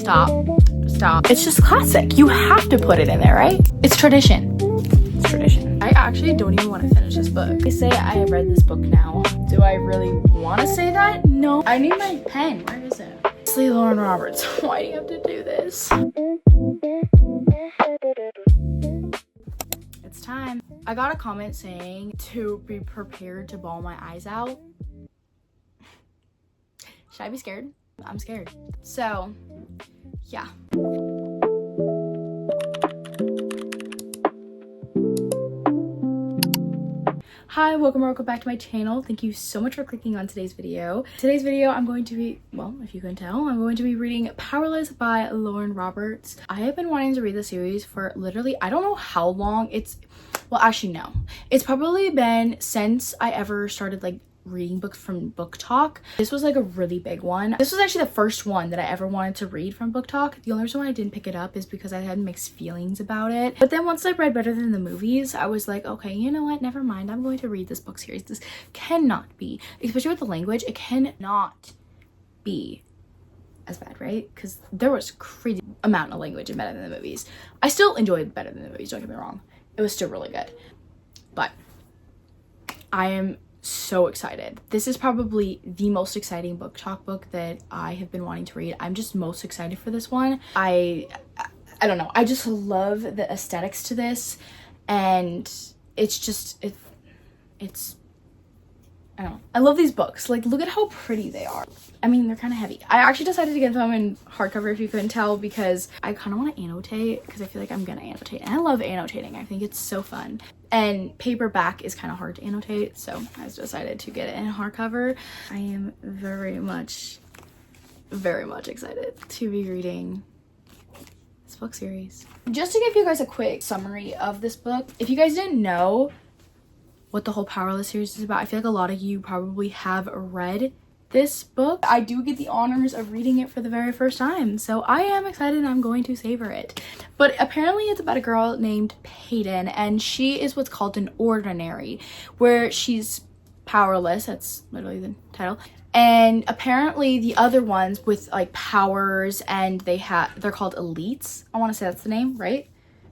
Stop. It's just classic. You have to put it in there, right? It's tradition. It's tradition. I actually don't even want to finish this book. They say I have read this book now. Do I really want to say that? No. I need my pen. Where is it? Honestly, Lauren Roberts, why do you have to do this? It's time. I got a comment saying to be prepared to bawl my eyes out. Should I be scared? I'm scared. So, yeah. Hi, welcome back to my channel. Thank you so much for clicking on today's video. Today's video, I'm going to be, well, if you can tell, I'm going to be reading Powerless by Lauren Roberts. I have been wanting to read the series for literally, I don't know how long. Well, actually, no. It's probably been since I ever started like reading books from Book Talk. This was like a really big one. This was actually the first one that I ever wanted to read from Book Talk. The only reason why I didn't pick it up is because I had mixed feelings about it. But then once I read Better Than the Movies, I was like, okay, you know what? Never mind. I'm going to read this book series. This cannot be, especially with the language, it cannot be as bad, right? Because there was crazy amount of language in Better Than the Movies. I still enjoyed Better Than the Movies, don't get me wrong. It was still really good. But I am so excited. This is probably the most exciting Book Talk book that I have been wanting to read. I'm just most excited for this one. I don't know. I just love the aesthetics to this, and it's just it's I don't know. I love these books. Like, look at how pretty they are. I mean, they're kind of heavy. I actually decided to get them in hardcover, if you couldn't tell, because I kind of want to annotate, because I feel like I'm gonna annotate, and I love annotating. I think it's so fun. And paperback is kind of hard to annotate, so I just decided to get it in hardcover. I am very much excited to be reading this book series. Just to give you guys a quick summary of this book, if you guys didn't know what the whole Powerless series is about, I feel like a lot of you probably have read this book. I do get the honors of reading it for the very first time, so I am excited and I'm going to savor it. But apparently it's about a girl named Peyton, and she is what's called an ordinary, where she's powerless. That's literally the title. And apparently the other ones with like powers, and they're called elites. I want to say that's the name, right?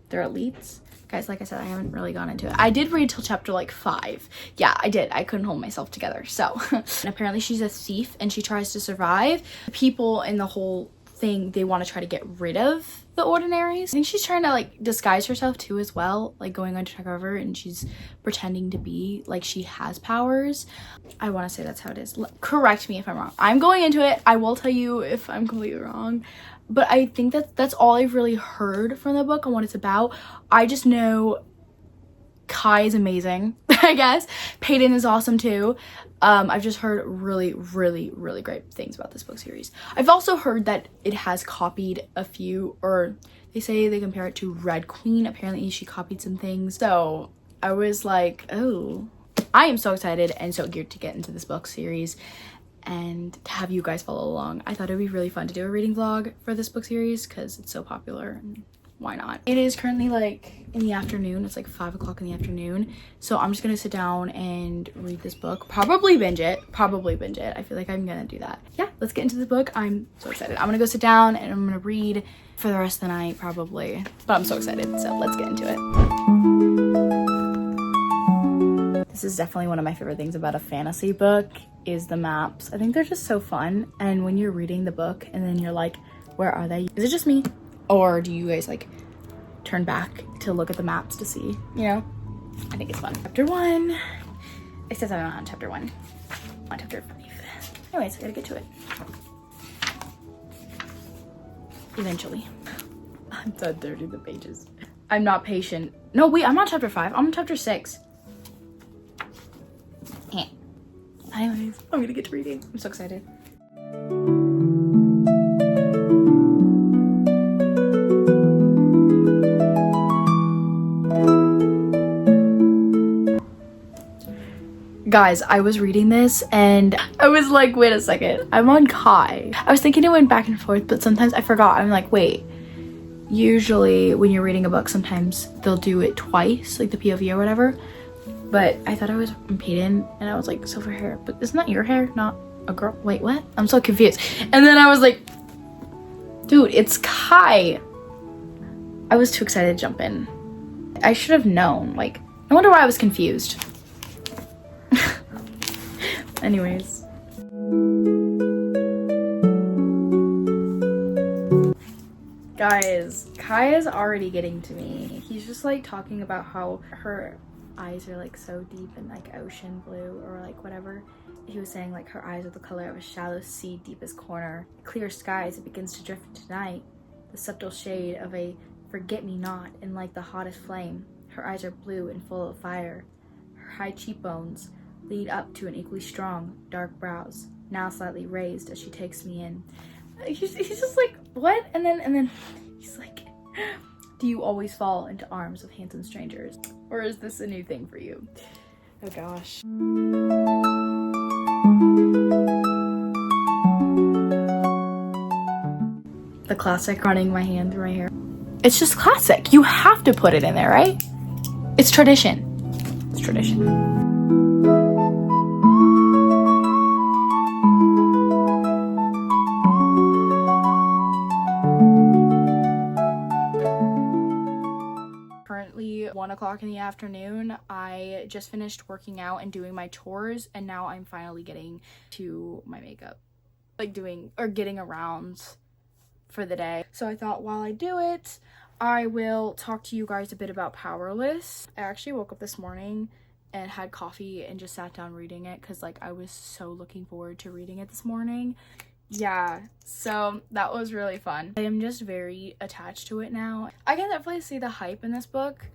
They're elites. Guys, like I said, I haven't really gone into it. I did read till chapter like 5. Yeah, I did. I couldn't hold myself together. So, and apparently she's a thief and she tries to survive. People in the whole thing, they want to try to get rid of the ordinaries. I think she's trying to like disguise herself too as well, like going undercover, and she's pretending to be like she has powers. I want to say that's how it is. Correct me if I'm wrong. I'm going into it. I will tell you if I'm completely wrong. But I think that's all I've really heard from the book and what it's about. I just know Kai is amazing, I guess. Peyton is awesome too. I've just heard really great things about this book series. I've also heard that it has copied a few, or they say they compare it to Red Queen. Apparently she copied some things. So I was like, oh, I am so excited and so geared to get into this book series and to have you guys follow along. I thought it'd be really fun to do a reading vlog for this book series because it's so popular, and why not? It is currently like in the afternoon. It's like 5 o'clock in the afternoon. So I'm just gonna sit down and read this book. Probably binge it. I feel like I'm gonna do that. Yeah, let's get into the book. I'm so excited. I'm gonna go sit down and I'm gonna read for the rest of the night probably. But I'm so excited, so let's get into it. This is definitely one of my favorite things about a fantasy book is the maps. I think they're just so fun, and when you're reading the book and then you're like, where are they? Is it just me, or do you guys like turn back to look at the maps to see, you know? I think it's fun. Chapter 1. It says I'm not on chapter 1. I'm on chapter 5. Anyways, I gotta get to it eventually. I'm done turning the pages. I'm not patient. No, wait, I'm on chapter 5. I'm on chapter 6. Anyways, I'm gonna get to reading. I'm so excited. Guys, I was reading this and I was like, wait a second, I'm on Kai. I was thinking it went back and forth, but sometimes I forgot. I'm like, wait, usually when you're reading a book, sometimes they'll do it twice, like the POV or whatever. But I thought I was from Peyton, and I was like, silver hair, but isn't that your hair, not a girl? Wait, what? I'm so confused. And then I was like, Dude, it's Kai. I was too excited to jump in. I should have known. Like, no wonder why I was confused. Anyways. Guys, Kai is already getting to me. He's just like talking about how her eyes are like so deep and like ocean blue or like whatever. He was saying like her eyes are the color of a shallow sea, deepest corner. Clear skies, it begins to drift tonight. The subtle shade of a forget-me-not in like the hottest flame. Her eyes are blue and full of fire. Her high cheekbones lead up to an equally strong, dark brows, now slightly raised as she takes me in. He's just like, what? And then he's like, do you always fall into arms of handsome strangers? Or is this a new thing for you? Oh gosh. The classic running my hand through my hair. It's just classic. You have to put it in there, right? It's tradition. It's tradition. Currently 1 o'clock in the afternoon. I just finished working out and doing my chores, and now I'm finally getting to my makeup, like getting around for the day. So I thought while I do it, I will talk to you guys a bit about Powerless. I actually woke up this morning and had coffee and just sat down reading it because like I was so looking forward to reading it this morning. Yeah, so that was really fun. I am just very attached to it now. I can definitely see the hype in this book.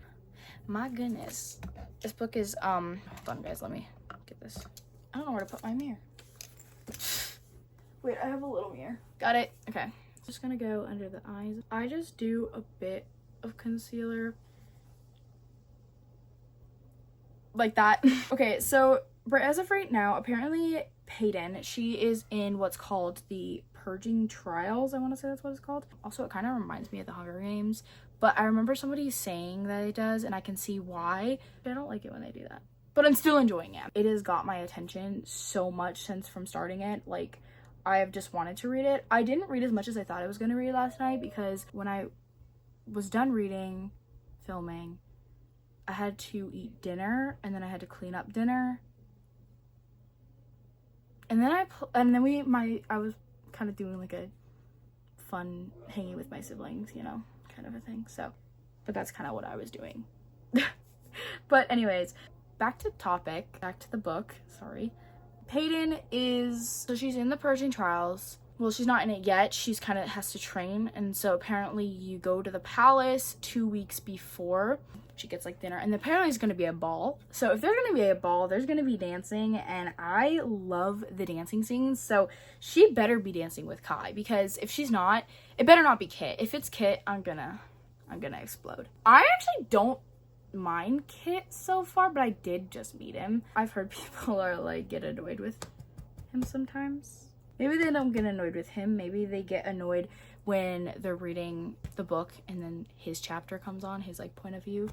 My goodness. This book is, hold on guys, let me get this. I don't know where to put my mirror. Wait, I have a little mirror. Got it, okay. Just gonna go under the eyes. I just do a bit of concealer. Like that. Okay, so as of right now, apparently Peyton, she is in what's called the Purging Trials. I want to say that's what it's called. Also, it kind of reminds me of the Hunger Games, but I remember somebody saying that it does, and I can see why. But I don't like it when they do that, but I'm still enjoying it. It has got my attention so much since from starting it. Like, I have just wanted to read it. I didn't read as much as I thought I was going to read last night because when I was done reading, filming, I had to eat dinner and then I had to clean up dinner. And then I was kind of doing like a fun hanging with my siblings, you know, kind of a thing. So, but that's kind of what I was doing. But anyways, back to the book, sorry. Peyton so she's in the Purging Trials. Well, she's not in it yet. She's kind of has to train. And so apparently you go to the palace 2 weeks before she gets like dinner. And apparently it's going to be a ball. So if there's going to be a ball, there's going to be dancing. And I love the dancing scenes. So she better be dancing with Kai. Because if she's not, it better not be Kit. If it's Kit, I'm gonna explode. I actually don't mind Kit so far, but I did just meet him. I've heard people are like get annoyed with him sometimes. Maybe they don't get annoyed with him. Maybe they get annoyed when they're reading the book and then his chapter comes on, his like point of view.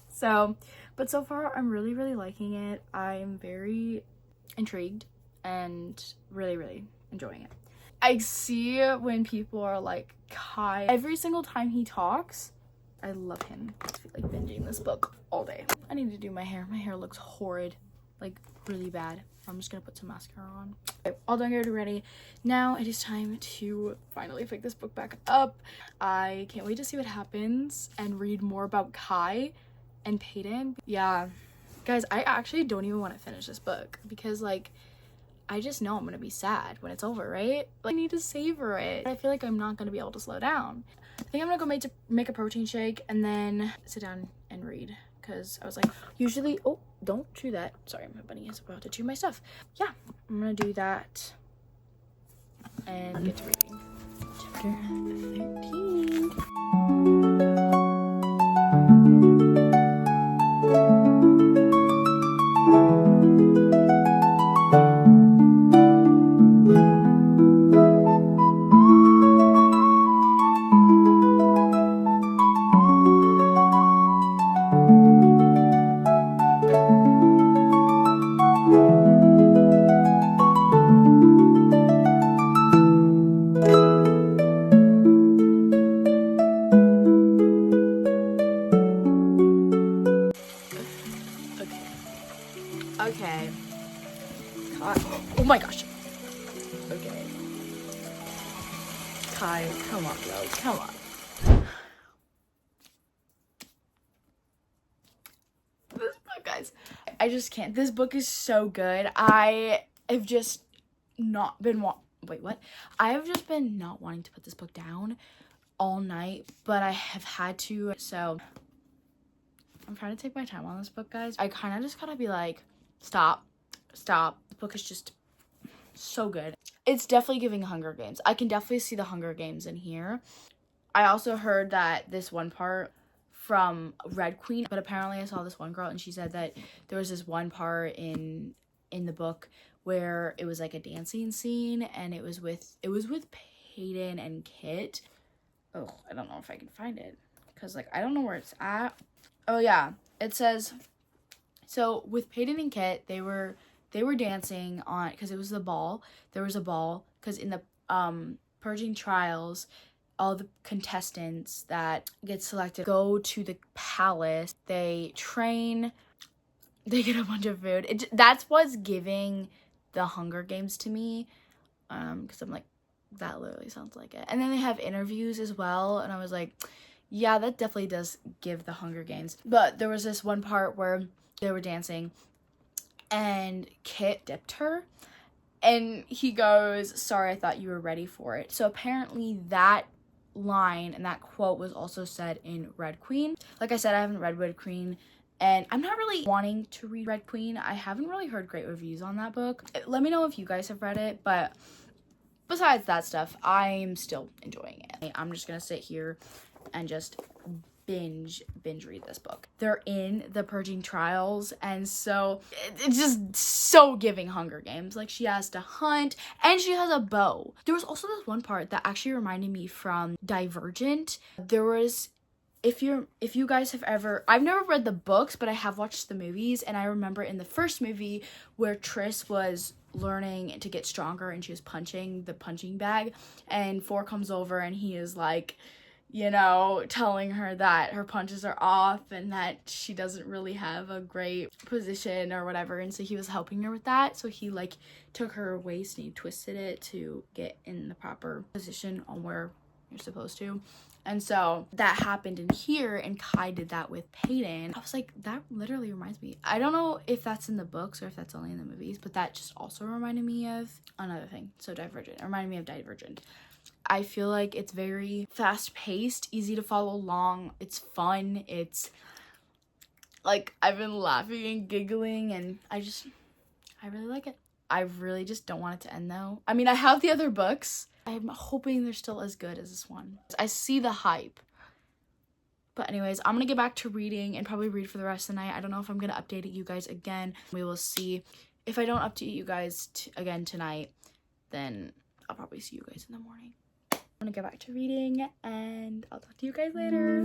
So, but so far I'm really, really liking it. I'm very intrigued and really, really enjoying it. I see when people are like, Kai, every single time he talks, I love him. I feel like binging this book all day. I need to do my hair. My hair looks horrid, like really bad. I'm just gonna put some mascara on. Okay, all done, get ready. Now it is time to finally pick this book back up. I can't wait to see what happens and read more about Kai and Peyton. Yeah, guys, I actually don't even want to finish this book because like, I just know I'm gonna be sad when it's over, right? Like, I need to savor it. I feel like I'm not gonna be able to slow down. I think I'm gonna go make a protein shake and then sit down and read because I was like, usually, oh, don't chew that. Sorry, my bunny is about to chew my stuff. Yeah, I'm gonna do that and get to reading. Chapter 13. Okay. God. Oh my gosh. Okay. Kai, come on, bro. Come on. This book, guys. I just can't. This book is so good. I have just not been wait, what? I have just been not wanting to put this book down all night, but I have had to. So I'm trying to take my time on this book, guys. I kind of just gotta be like, stop. The book is just so good. It's definitely giving Hunger Games. I can definitely see the Hunger Games in here. I also heard that this one part from Red Queen, but apparently I saw this one girl and she said that there was this one part in the book where it was like a dancing scene, and it was with Peyton and Kit. Oh, I don't know if I can find it because like I don't know where it's at. Oh yeah, it says, so with Peyton and Kit, they were dancing on, because it was the ball. There was a ball because in the purging trials, all the contestants that get selected go to the palace. They train. They get a bunch of food. That's what's giving the Hunger Games to me, because I'm like, that literally sounds like it. And then they have interviews as well, and I was like, yeah, that definitely does give the Hunger Games. But there was this one part where they were dancing and Kit dipped her, and he goes, sorry, I thought you were ready for it. So apparently that line and that quote was also said in Red Queen. Like I said, I haven't read Red Queen, and I'm not really wanting to read Red Queen. I haven't really heard great reviews on that book. Let me know if you guys have read it, but besides that stuff, I'm still enjoying it. I'm just gonna sit here and just binge read this book. They're in the purging trials, and so it's just so giving Hunger Games. Like, she has to hunt and she has a bow. There was also this one part that actually reminded me from Divergent. There was, if you guys have ever, I've never read the books, but I have watched the movies, and I remember in the first movie where Triss was learning to get stronger and she was punching the punching bag, and Four comes over and he is like, you know, telling her that her punches are off and that she doesn't really have a great position or whatever. And so he was helping her with that. So he like took her waist and he twisted it to get in the proper position on where you're supposed to. And so that happened in here, and Kai did that with Peyton. I was like, that literally reminds me. I don't know if that's in the books or if that's only in the movies, but that just also reminded me of another thing. So Divergent. It reminded me of Divergent. I feel like it's very fast-paced, easy to follow along. It's fun. It's like, I've been laughing and giggling, and I really like it. I really just don't want it to end though. I mean, I have the other books. I'm hoping they're still as good as this one. I see the hype. But anyways, I'm gonna get back to reading and probably read for the rest of the night. I don't know if I'm gonna update you guys again. We will see. If I don't update you guys again tonight, then I'll probably see you guys in the morning. I'm gonna get back to reading, and I'll talk to you guys later.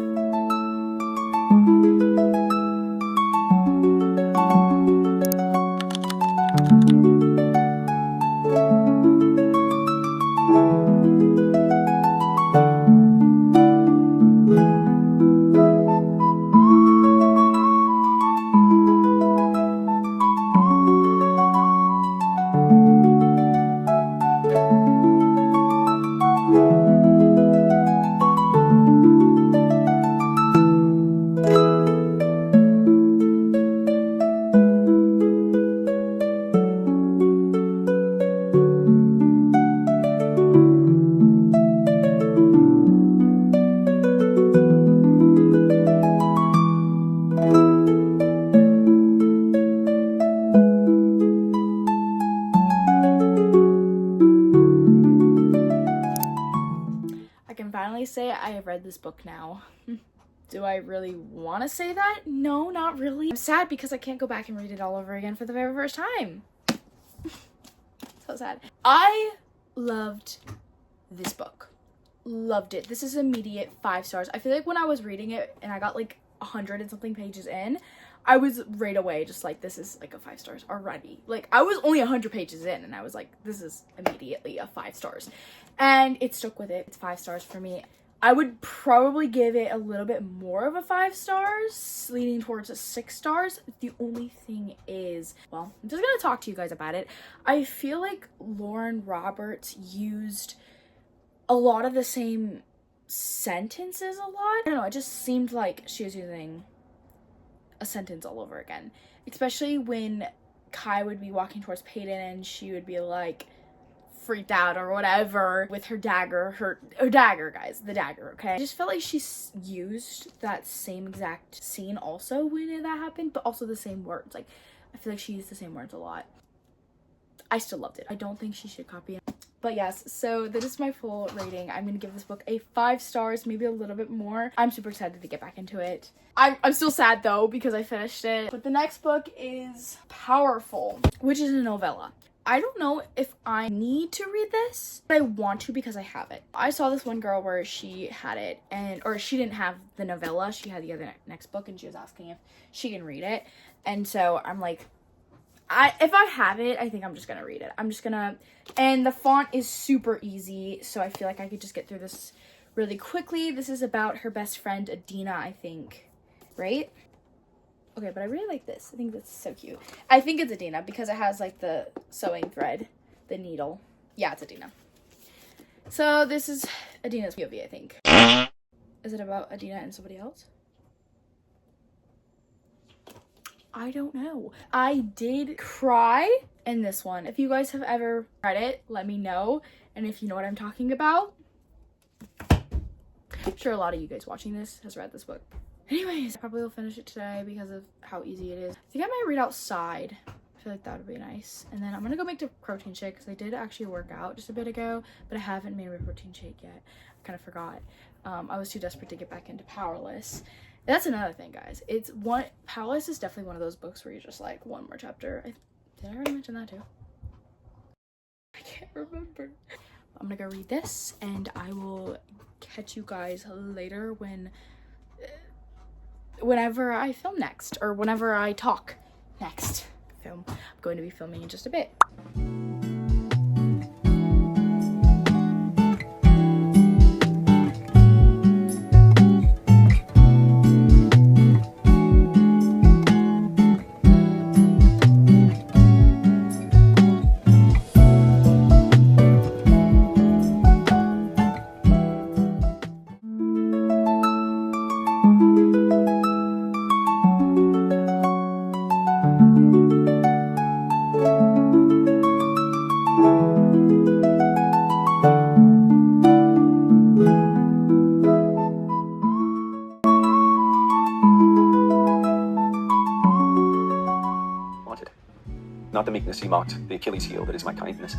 Say I have read this book now. Do I really want to say that? No, not really. I'm sad because I can't go back and read it all over again for the very first time. So sad. I loved this book. Loved it. This is immediate 5 stars. I feel like when I was reading it and I got like 100 and something pages in, I was right away just like, this is like a 5 stars already. Like, I was only 100 pages in and I was like, this is immediately a 5 stars. And it stuck with it. It's 5 stars for me. I would probably give it a little bit more of a 5 stars, leaning towards a 6 stars. The only thing is is, well, I'm just gonna talk to you guys about it. I feel like Lauren Roberts used a lot of the same sentences a lot. I don't know, it just seemed like she was using a sentence all over again. Especially when Kai would be walking towards Peyton and she would be like freaked out or whatever with her dagger, her dagger, guys, the dagger, okay? I just felt like she used that same exact scene also when that happened, but also the same words. Like, I feel like she used the same words a lot. I still loved it. I don't think she should copy it. But yes, so this is my full rating. I'm gonna give this book a 5 stars, maybe a little bit more. I'm super excited to get back into it. I'm still sad though because I finished it. But the next book is Powerful, which is a novella. I don't know if I need to read this, but I want to because I have it. I saw this one girl where she had it, or she didn't have the novella, she had the other next book, and she was asking if she can read it. And so I'm like, if I have it, I think I'm just gonna read it. And the font is super easy, so I feel like I could just get through this really quickly. This is about her best friend, Adina, I think, right? Okay, but I really like this. I think that's so cute. I think it's Adina because it has like the sewing thread, the needle. Yeah, it's Adina. So this is Adina's POV, I think. Is it about Adina and somebody else? I don't know. I did cry in this one. If you guys have ever read it, let me know. And if you know what I'm talking about, I'm sure a lot of you guys watching this has read this book. Anyways, I probably will finish it today because of how easy it is. I think I might read outside. I feel like that would be nice. And then I'm gonna go make the protein shake because I did actually work out just a bit ago, but I haven't made my protein shake yet. I kind of forgot. I was too desperate to get back into Powerless. And that's another thing, guys. Powerless is definitely one of those books where you're just like, one more chapter. Did I already mention that too? I can't remember. I'm gonna go read this and I will catch you guys later whenever I film next, or whenever I talk next. I'm going to be filming in just a bit. Not the meekness he mocked, the Achilles heel that is my kindness.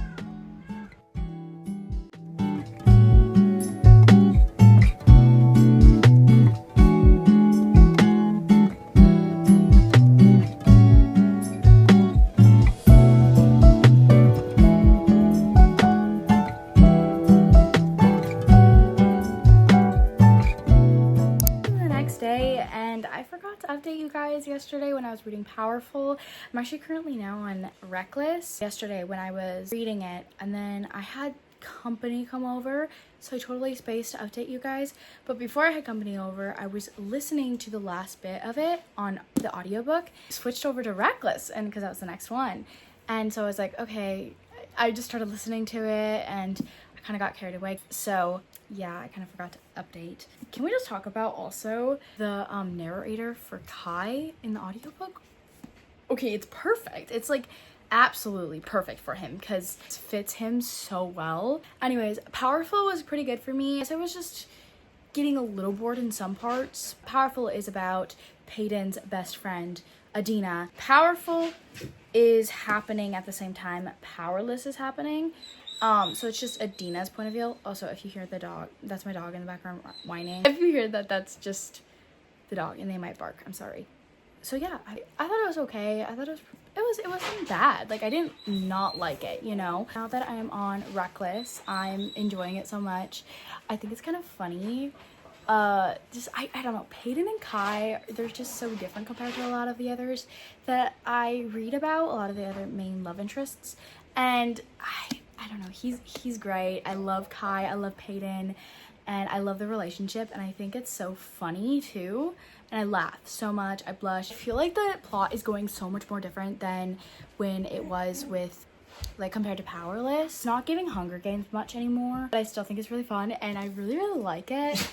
Update you guys yesterday when I was reading Powerful. I'm actually currently now on Reckless. Yesterday when I was reading it, and then I had company come over, so I totally spaced to update you guys. But before I had company over, I was listening to the last bit of it on the audiobook. Switched over to Reckless, and because that was the next one, and so I was like, okay, I just started listening to it and I kind of got carried away. So yeah, I kind of forgot to update. Can we just talk about also the narrator for Kai in the audiobook? Okay, it's perfect. It's like absolutely perfect for him because it fits him so well. Anyways, Powerful was pretty good for me. So I was just getting a little bored in some parts. Powerful is about Peyton's best friend, Adina. Powerful is happening at the same time Powerless is happening. So it's just Adina's point of view. Also, if you hear the dog, that's my dog in the background whining. If you hear that, that's just the dog and they might bark. I'm sorry. So yeah, I thought it was okay. I thought it wasn't bad. Like, I didn't not like it, you know? Now that I am on Reckless, I'm enjoying it so much. I think it's kind of funny. I don't know, Peyton and Kai, they're just so different compared to a lot of the others that I read about, a lot of the other main love interests. And I don't know, he's great. I love Kai, I love Peyton, and I love the relationship, and I think it's so funny too and I laugh so much. I blush. I feel like the plot is going so much more different than when it was with, like, compared to Powerless. It's not giving Hunger Games much anymore, but I still think it's really fun and I really, really like it.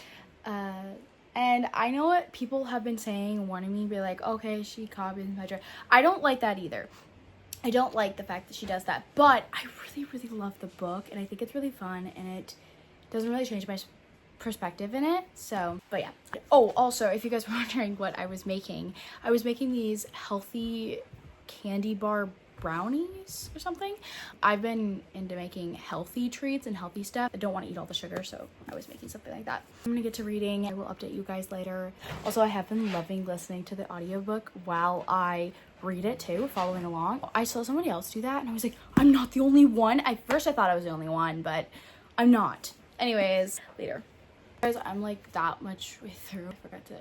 And I know what people have been saying, wanting me to be like, okay, she copies my dress. I don't like that either. I don't like the fact that she does that, but I really, really love the book and I think it's really fun and it doesn't really change my perspective in it. So, but yeah. Oh, also, if you guys were wondering what I was making these healthy candy bar brownies or something. I've been into making healthy treats and healthy stuff. I don't want to eat all the sugar, so I was making something like that. I'm gonna get to reading. I will update you guys later. Also, I have been loving listening to the audiobook while I read it too, following along. I saw somebody else do that and I was like, I'm not the only one. At first I thought I was the only one, but I'm not. Anyways, later. Guys, I'm like that much way through. I forgot to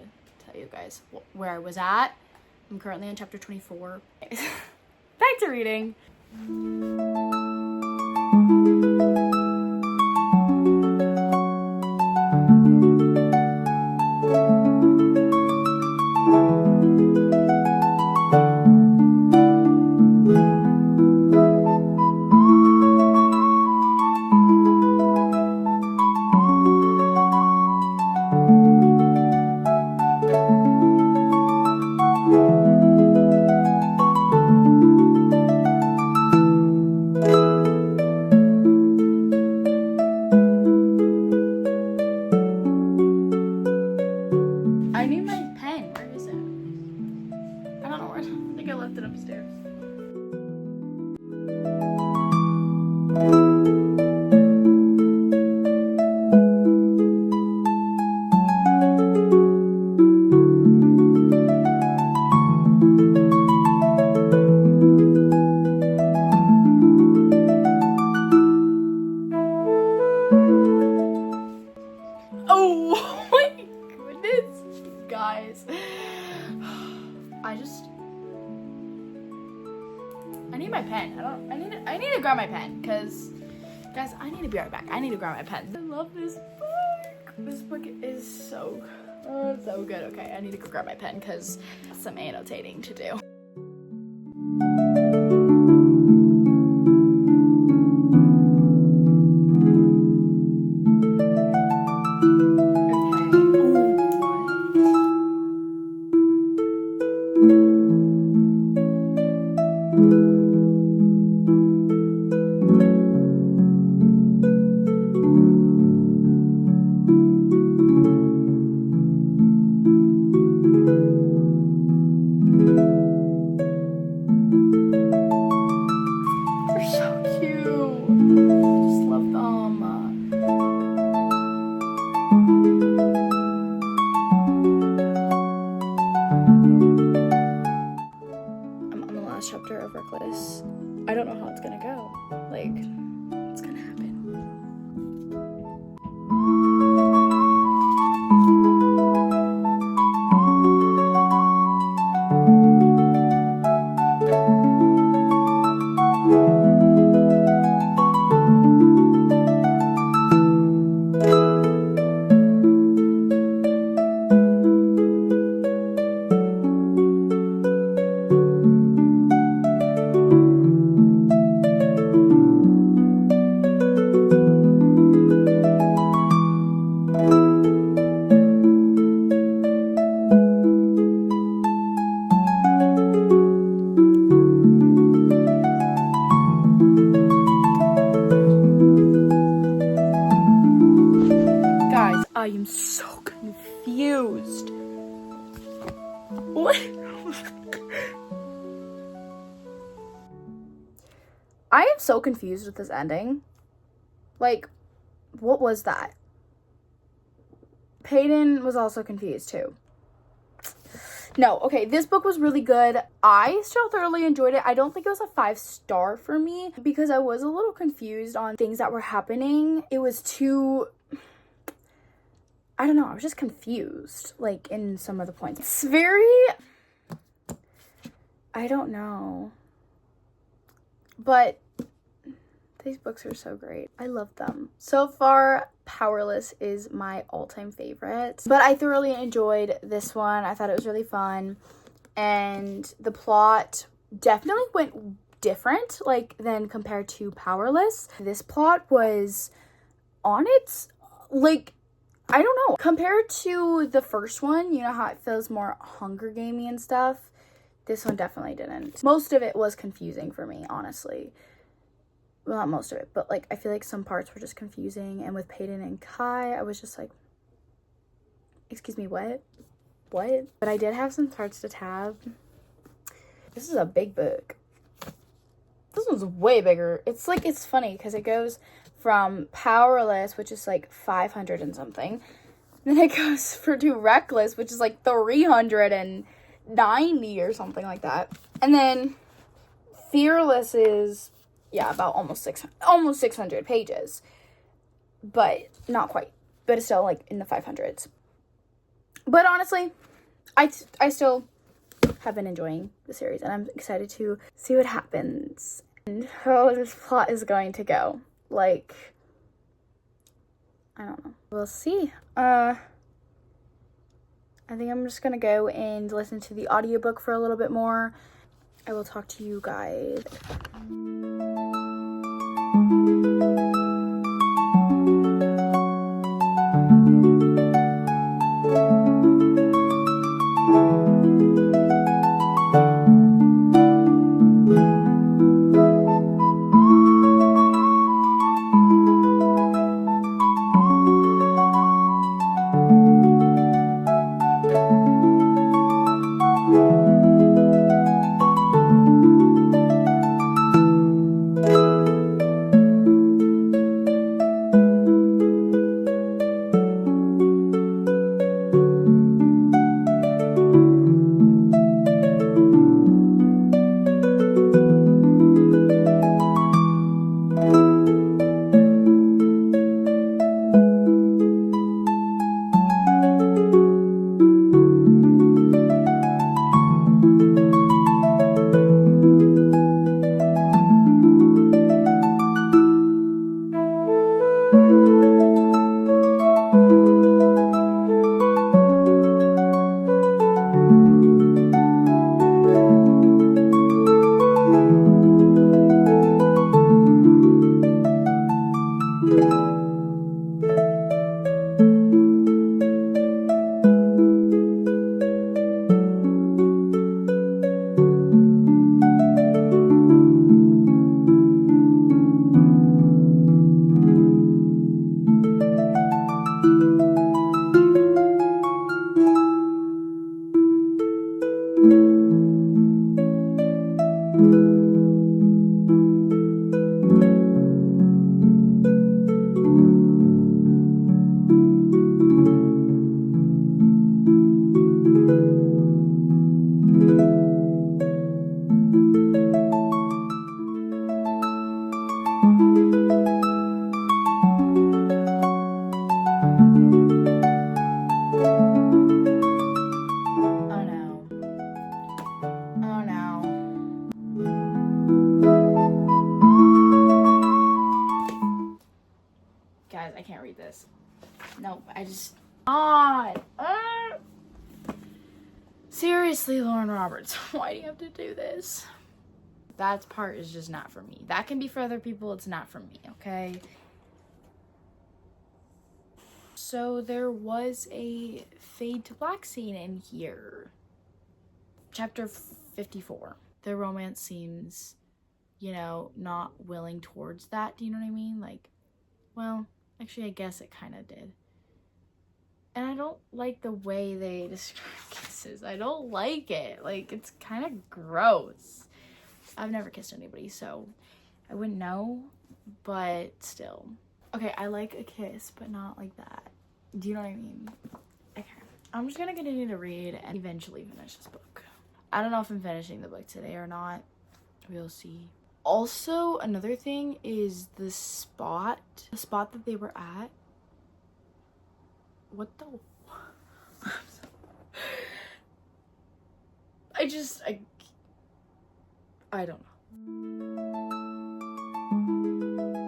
tell you guys where I was at. I'm currently on chapter 24. Back to reading. I need my pen. Where is it? I don't know where. I think I left it upstairs. Oh my goodness, guys. I need my pen. I need to grab my pen because, guys, I need to be right back. I need to grab my pen. I love this book. This book is so good. Okay, I need to go grab my pen because some annotating to do. They're so cute. I just love them. I'm on the last chapter of Reckless. I don't know how it's gonna go. Like, what's gonna happen? Guys, I am so confused. What? I am so confused with this ending. Like, what was that? Peyton was also confused too. No, okay, this book was really good. I still thoroughly enjoyed it. I don't think it was a 5-star for me because I was a little confused on things that were happening. It was too, I don't know, I was just confused, like, in some of the points. It's very, I don't know. But These books are so great. I love them. So far, Powerless is my all-time favorite. But I thoroughly enjoyed this one. I thought it was really fun. And the plot definitely went different, like, than compared to Powerless. This plot was on its, like, I don't know. Compared to the first one, you know how it feels more Hunger Gamey and stuff? This one definitely didn't. Most of it was confusing for me, honestly. Well, not most of it, but, like, I feel like some parts were just confusing. And with Peyton and Kai, I was just like, excuse me, what? What? But I did have some parts to tab. This is a big book. This one's way bigger. It's like, it's funny because it goes from Powerless, which is like 500 and something. Then it goes to Reckless, which is like 390 or something like that. And then Fearless is, yeah, about almost 600 pages. But not quite. But it's still like in the 500s. But honestly, I still have been enjoying the series. And I'm excited to see what happens. And how this plot is going to go. Like, I don't know. We'll see. I think I'm just gonna go and listen to the audiobook for a little bit more. I will talk to you guys. Guys, I can't read this. Nope, I just... Seriously, Lauren Roberts, why do you have to do this? That part is just not for me. That can be for other people, it's not for me, okay? So there was a fade to black scene in here. Chapter 54. The romance seems, you know, not willing towards that. Do you know what I mean? Like, well, actually, I guess it kind of did. And I don't like the way they describe kisses. I don't like it. Like, it's kind of gross. I've never kissed anybody, so I wouldn't know. But still. Okay, I like a kiss, but not like that. Do you know what I mean? Okay. I'm just gonna continue to read and eventually finish this book. I don't know if I'm finishing the book today or not. We'll see. Also, another thing is the spot that they were at. What the? I don't know.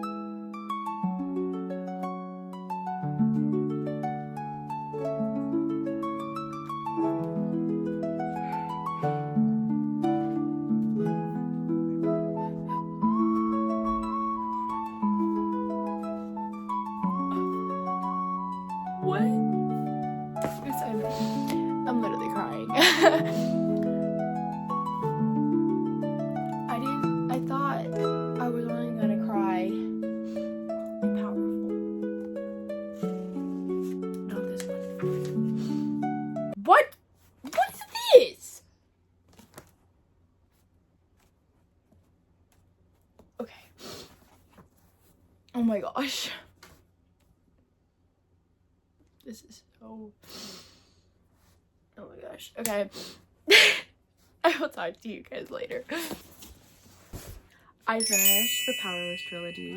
Okay. Oh my gosh. This is so... Oh my gosh. Okay. I will talk to you guys later. I finished the Powerless trilogy.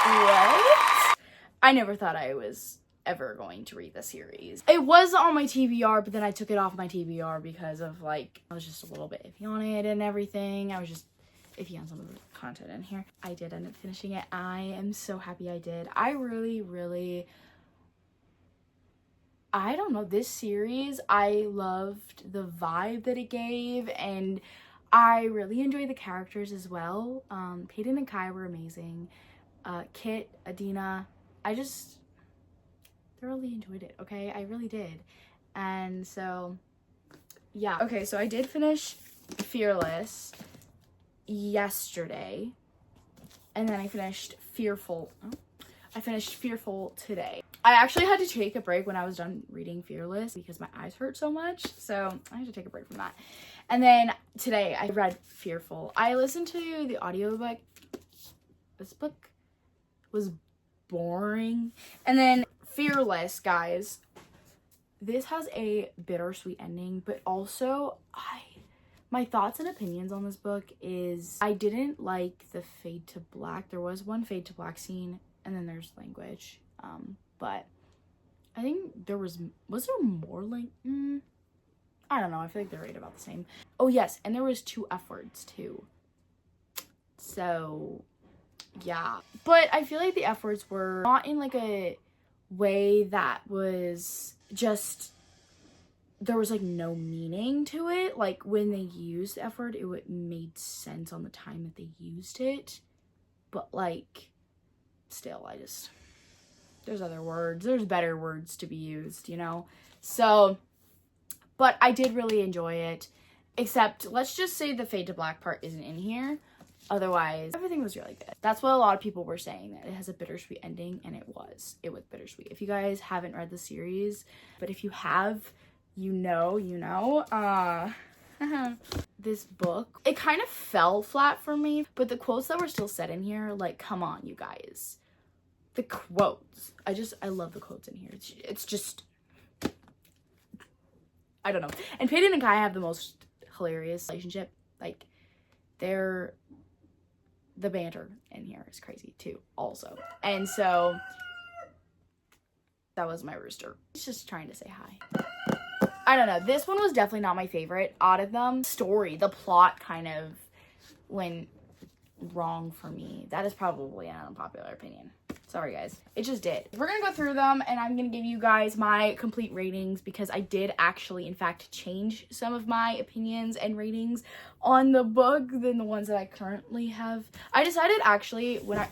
What? I never thought I was ever going to read the series. It was on my TBR, but then I took it off my TBR because of, like, I was just a little bit iffy on it and everything. I was just iffy on some of the content in here. I did end up finishing it. I am so happy I did. I really, I don't know, this series, I loved the vibe that it gave, and I really enjoyed the characters as well. Peyton and Kai were amazing. Kit, Adina, I just thoroughly enjoyed it, okay? I really did. And so, yeah. Okay, so I did finish Fearless yesterday, and then I finished Fearful. I finished Fearful today. I actually had to take a break when I was done reading Fearless because my eyes hurt so much, so I had to take a break from that. And then today I read Fearful. I listened to the audiobook. This book was boring. And then Fearless, guys, this has a bittersweet ending, but also my thoughts and opinions on this book is I didn't like the fade to black. There was one fade to black scene, and then there's language. But I think there was there more I don't know. I feel like they're right about the same. Oh yes, and there was 2 F words too. So yeah, but I feel like the F words were not in like a way that was just, there was like no meaning to it. Like when they used the F word, it made sense on the time that they used it, but like still, there's other words, there's better words to be used, you know? So, but I did really enjoy it, except let's just say the fade to black part isn't in here. Otherwise, everything was really good. That's what a lot of people were saying, that it has a bittersweet ending, and it was bittersweet. If you guys haven't read the series, but if you have, you know, this book, it kind of fell flat for me, but the quotes that were still said in here, like, come on, you guys. The quotes, I love the quotes in here. It's just, I don't know. And Peyton and Kai have the most hilarious relationship. Like, the banter in here is crazy too, also. And so, that was my rooster. He's just trying to say hi. I don't know. This one was definitely not my favorite out of them. Story, the plot kind of went wrong for me. That is probably an unpopular opinion. Sorry, guys. It just did. We're gonna go through them, and I'm gonna give you guys my complete ratings because I did actually, in fact, change some of my opinions and ratings on the book than the ones that I currently have. I decided, actually, when I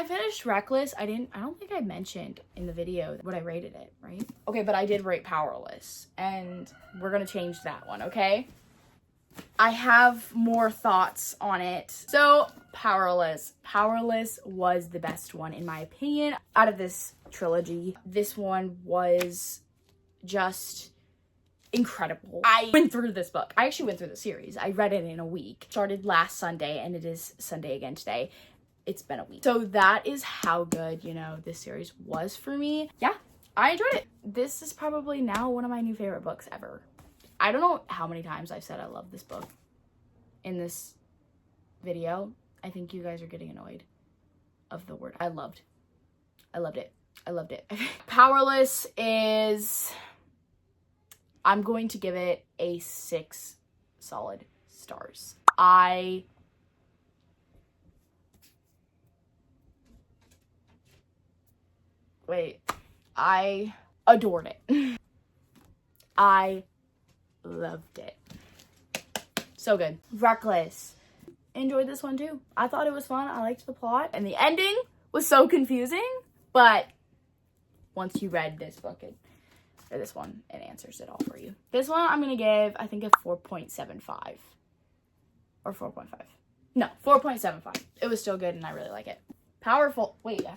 finished Reckless, I don't think I mentioned in the video what I rated it, right? Okay, but I did rate Powerless, and we're gonna change that one, okay? I have more thoughts on it. So, Powerless. Powerless was the best one, in my opinion, out of this trilogy. This one was just incredible. I went through this book. I actually went through the series. I read it in a week. Started last Sunday, and it is Sunday again today. It's been a week. So that is how good, you know, this series was for me. Yeah, I enjoyed it. This is probably now one of my new favorite books ever. I don't know how many times I've said I love this book in this video. I think you guys are getting annoyed of the word. I loved it. I loved it. Powerless is, I'm going to give it a 6 solid stars. I adored it. I loved it. So good. Reckless. Enjoyed this one too. I thought it was fun. I liked the plot. And the ending was so confusing. But once you read this book, this one, it answers it all for you. This one I'm going to give, I think, a 4.75. Or 4.5. No, 4.75. It was still good and I really like it. Powerful. Wait, I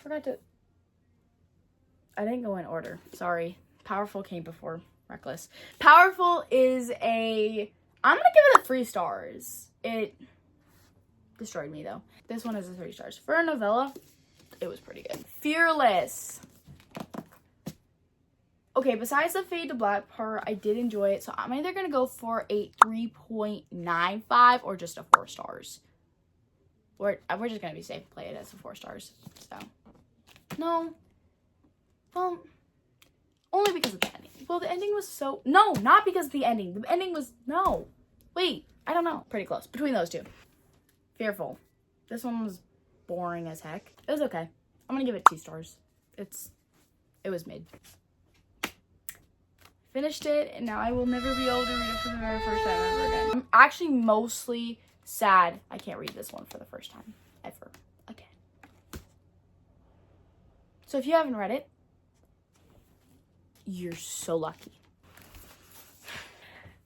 didn't go in order. Sorry. Powerful came before Reckless. Powerful is I'm gonna give it a 3 stars. It destroyed me though. This one is a 3 stars. For a novella, it was pretty good. Fearless. Okay, besides the fade to black part, I did enjoy it. So I'm either going to go for a 3.95 or just a 4 stars. We're just going to be safe and play it as a 4 stars. So, no. Well, only because of the ending. Well, the ending was so... No, not because of the ending. The ending was... No. Wait, I don't know. Pretty close. Between those two. Fearful. This one was boring as heck. It was okay. I'm going to give it 2 stars. It was mid. Finished it, and now I will never be able to read it for the very first time ever again. I'm actually mostly sad I can't read this one for the first time ever again. So if you haven't read it, you're so lucky.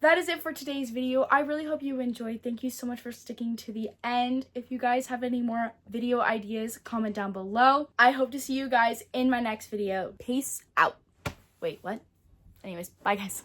That is it for today's video. I really hope you enjoyed. Thank you so much for sticking to the end. If you guys have any more video ideas, comment down below. I hope to see you guys in my next video. Peace out. Wait, what? Anyways, bye guys.